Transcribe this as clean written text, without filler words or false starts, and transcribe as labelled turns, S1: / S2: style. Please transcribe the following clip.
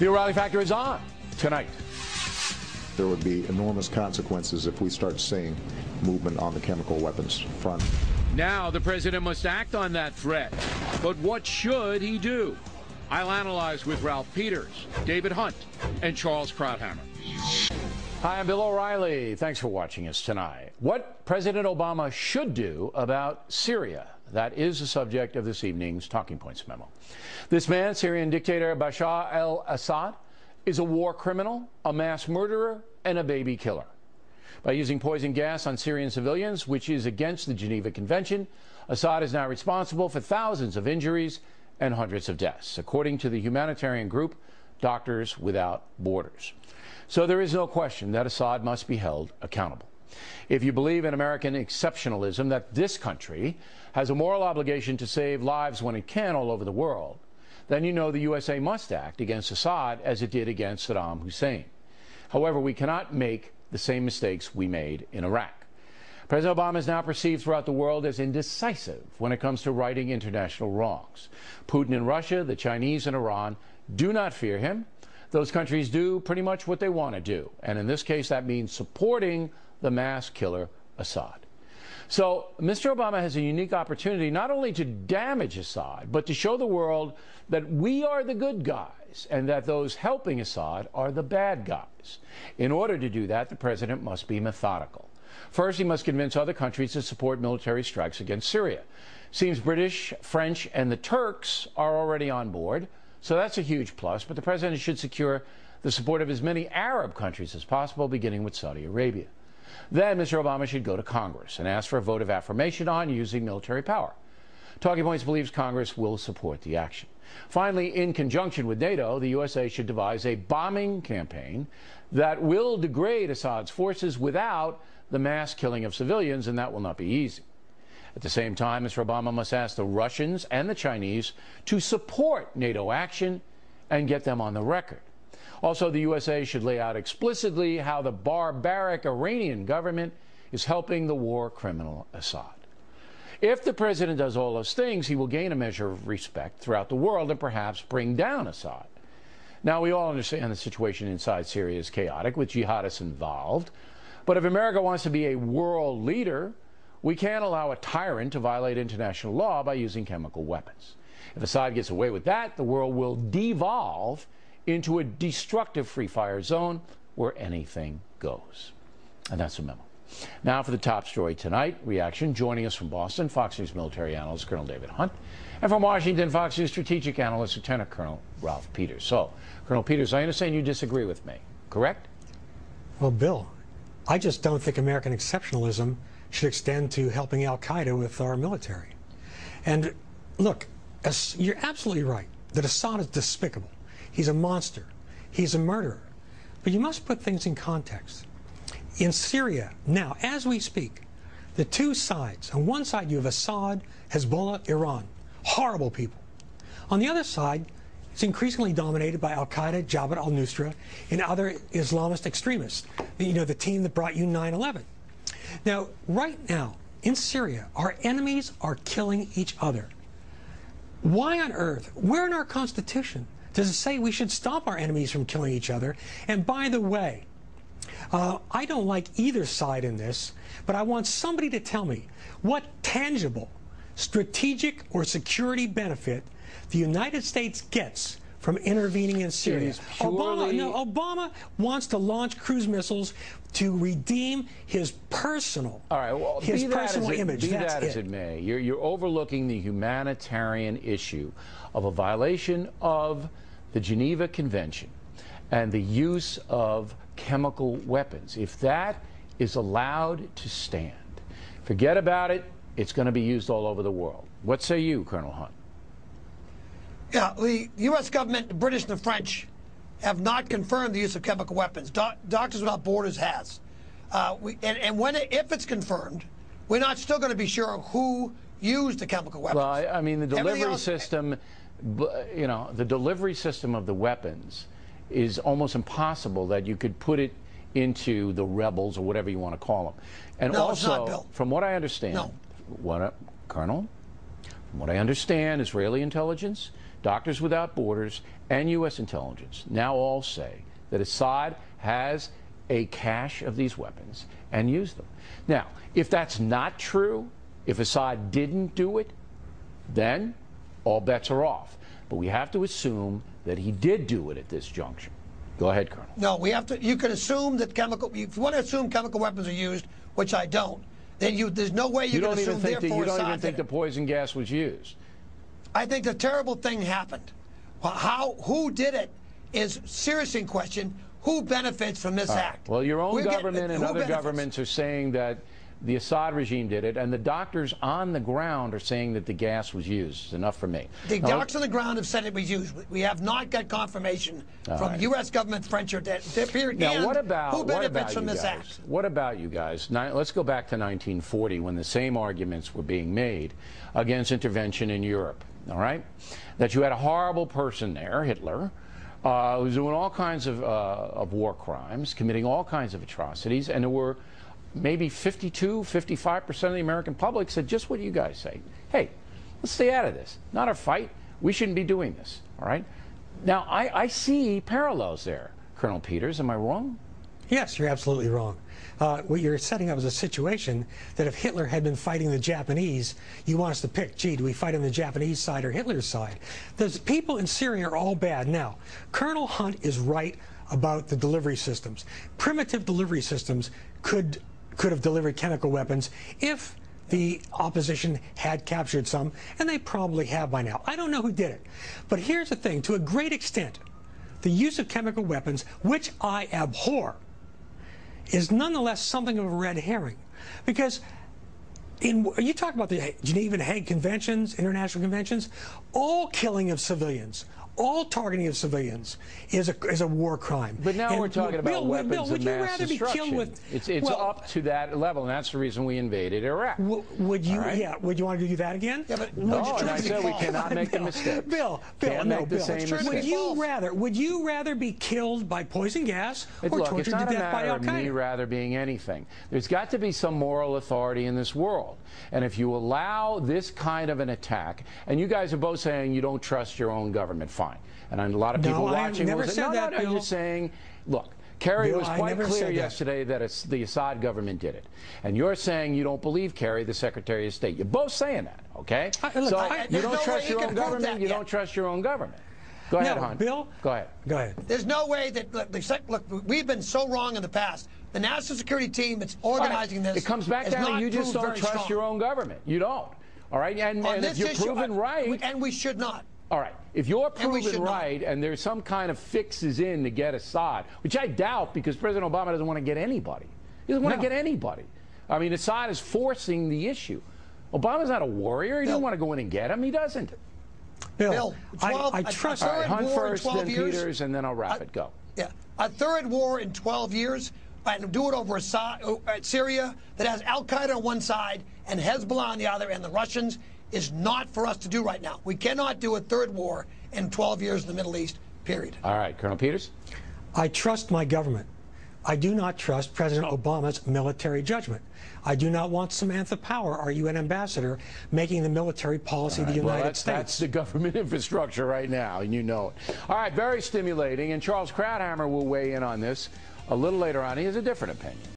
S1: The O'Reilly Factor is on tonight.
S2: There would be enormous consequences if we start seeing movement on the chemical weapons front.
S1: Now the president must act on that threat. But what should he do? I'll analyze with Ralph Peters, David Hunt, and Charles Krauthammer. Hi, I'm Bill O'Reilly. Thanks for watching us tonight. What President Obama should do about Syria. That is the subject of this evening's Talking Points memo. This man, Syrian dictator Bashar al-Assad, is a war criminal, a mass murderer, and a baby killer. By using poison gas on Syrian civilians, which is against the Geneva Convention, Assad is now responsible for thousands of injuries and hundreds of deaths, according to the humanitarian group Doctors Without Borders. So there is no question that Assad must be held accountable. If you believe in American exceptionalism, that this country has a moral obligation to save lives when it can all over the world, then you know the USA must act against Assad as it did against Saddam Hussein. However, we cannot make the same mistakes we made in Iraq. President Obama is now perceived throughout the world as indecisive when it comes to righting international wrongs. Putin in Russia, the Chinese and Iran do not fear him. Those countries do pretty much what they want to do. And in this case, that means supporting the mass killer Assad. So Mr. Obama has a unique opportunity not only to damage Assad, but to show the world that we are the good guys and that those helping Assad are the bad guys. In order to do that, the president must be methodical. First, he must convince other countries to support military strikes against Syria. Seems British, French, and the Turks are already on board, so that's a huge plus, but the president should secure the support of as many Arab countries as possible, beginning with Saudi Arabia. Then Mr. Obama should go to Congress and ask for a vote of affirmation on using military power. Talking Points believes Congress will support the action. Finally, in conjunction with NATO, the USA should devise a bombing campaign that will degrade Assad's forces without the mass killing of civilians, and that will not be easy. At the same time, Mr. Obama must ask the Russians and the Chinese to support NATO action and get them on the record. Also, the USA should lay out explicitly how the barbaric Iranian government is helping the war criminal Assad. If the president does all those things, he will gain a measure of respect throughout the world and perhaps bring down Assad. Now, we all understand the situation inside Syria is chaotic, with jihadists involved. But if America wants to be a world leader, we can't allow a tyrant to violate international law by using chemical weapons. If Assad gets away with that, the world will devolve into a destructive free fire zone where anything goes. And that's a memo. Now for the top story tonight, reaction. Joining us from Boston, Fox News military analyst Colonel David Hunt, and from Washington, Fox News strategic analyst Lieutenant Colonel Ralph Peters. So, Colonel Peters, I understand you disagree with me, correct?
S3: Well, Bill, I just don't think American exceptionalism should extend to helping al-Qaeda with our military. And look, you're absolutely right that Assad is despicable. He's a monster. He's a murderer. But you must put things in context. In Syria, now, as we speak, the two sides, on one side you have Assad, Hezbollah, Iran, horrible people. On the other side, it's increasingly dominated by al-Qaeda, Jabhat al-Nusra, and other Islamist extremists, you know, the team that brought you 9/11. Now, right now, in Syria, our enemies are killing each other. Why on earth, where in our Constitution does it say we should stop our enemies from killing each other? And by the way, I don't like either side in this, but I want somebody to tell me what tangible, strategic, or security benefit the United States gets from intervening in Syria. Obama wants to launch cruise missiles to redeem his personal, image.
S1: Be that as it may, you're overlooking the humanitarian issue of a violation of the Geneva Convention and the use of chemical weapons. If that is allowed to stand, forget about it. It's going to be used all over the world. What say you, Colonel Hunt?
S4: Yeah, the U.S. government, the British and the French have not confirmed the use of chemical weapons. Doctors Without Borders has. If it's confirmed, we're not still going to be sure who used the chemical weapons.
S1: Well, I mean, the delivery system, you know, the delivery system of the weapons is almost impossible that you could put it into the rebels or whatever you want to call them. And
S4: no,
S1: also,
S4: it's not, Bill.
S1: From what I understand, Colonel, from what I understand, Israeli intelligence Doctors Without Borders, and U.S. intelligence now all say that Assad has a cache of these weapons and used them. Now, if that's not true, if Assad didn't do it, then all bets are off. But we have to assume that he did do it at this juncture. Go ahead, Colonel.
S4: No, we have to. You can assume that if you want to assume chemical weapons are used, which I don't, then there's no way you can assume therefore
S1: you don't
S4: Assad
S1: even think the poison gas was used.
S4: I think the terrible thing happened. Who did it is seriously in question. Who benefits from this act?
S1: Well, your own government and other governments are saying that the Assad regime did it, and the doctors on the ground are saying that the gas was used. It's enough for me.
S4: The doctors on the ground have said it was used. We have not got confirmation from U.S. government, French, or period.
S1: Now,
S4: who benefits from this act?
S1: What about you guys? Now, let's go back to 1940 when the same arguments were being made against intervention in Europe, all right? That you had a horrible person there, Hitler, who was doing all kinds of war crimes, committing all kinds of atrocities, and there were maybe 55% of the American public said just what you guys say. Hey, let's stay out of this. Not our fight. We shouldn't be doing this. All right? Now, I see parallels there, Colonel Peters. Am I wrong?
S3: Yes, you're absolutely wrong. What you're setting up is a situation that if Hitler had been fighting the Japanese, you want us to pick, gee, do we fight on the Japanese side or Hitler's side? The people in Syria are all bad. Now, Colonel Hunt is right about the delivery systems. Primitive delivery systems could have delivered chemical weapons if the opposition had captured some, and they probably have by now. I don't know who did it. But here's the thing, to a great extent, the use of chemical weapons, which I abhor, is nonetheless something of a red herring. Because you talk about the Geneva and Hague Conventions, international conventions, all killing of civilians, all targeting of civilians is a war crime.
S1: But now we're talking about weapons of mass destruction. It's up to that level, and that's the reason we invaded Iraq.
S3: Would you? Right? Yeah. Would you want to do that again?
S4: Yeah, but
S1: no. And I said we cannot make the mistake.
S3: Bill, Would you rather be killed by poison gas or tortured to death by Al Qaeda?
S1: It's not a matter of me rather being anything. There's got to be some moral authority in this world, and if you allow this kind of an attack, and you guys are both saying you don't trust your own government, fine. And a lot of people watching will say, no, you're saying, look, Kerry was quite clear yesterday that it's the Assad government did it. And you're saying you don't believe Kerry, the Secretary of State. You're both saying that, okay? You don't trust your own government, you don't trust your own government. Go ahead, Hunt.
S3: Bill?
S1: Go ahead.
S3: Go ahead.
S4: There's no way that, look, we've been so wrong in the past. The National Security Team that's organizing this
S1: it comes back down to you just don't trust your own government. You don't. All right? And if you're proven right.
S4: And we should not.
S1: All right. If you're proven right and there's some kind of fixes in to get Assad, which I doubt because President Obama doesn't want to get anybody. He doesn't want to get anybody. I mean, Assad is forcing the issue. Obama's not a warrior. He doesn't want to go in and get him. He doesn't.
S3: Bill, I trust.
S1: All right, Hunt first, then Peters, and then I'll wrap it. Go.
S4: Yeah. A third war in 12 years and do it over Syria that has al-Qaeda on one side and Hezbollah on the other and the Russians is not for us to do right now. We cannot do a third war in 12 years in the Middle East, period.
S1: All right, Colonel Peters?
S3: I trust my government. I do not trust President Obama's military judgment. I do not want Samantha Power, our UN ambassador, making the military policy of the United States.
S1: That's the government infrastructure right now, and you know it. All right, very stimulating, and Charles Krauthammer will weigh in on this a little later on. He has a different opinion.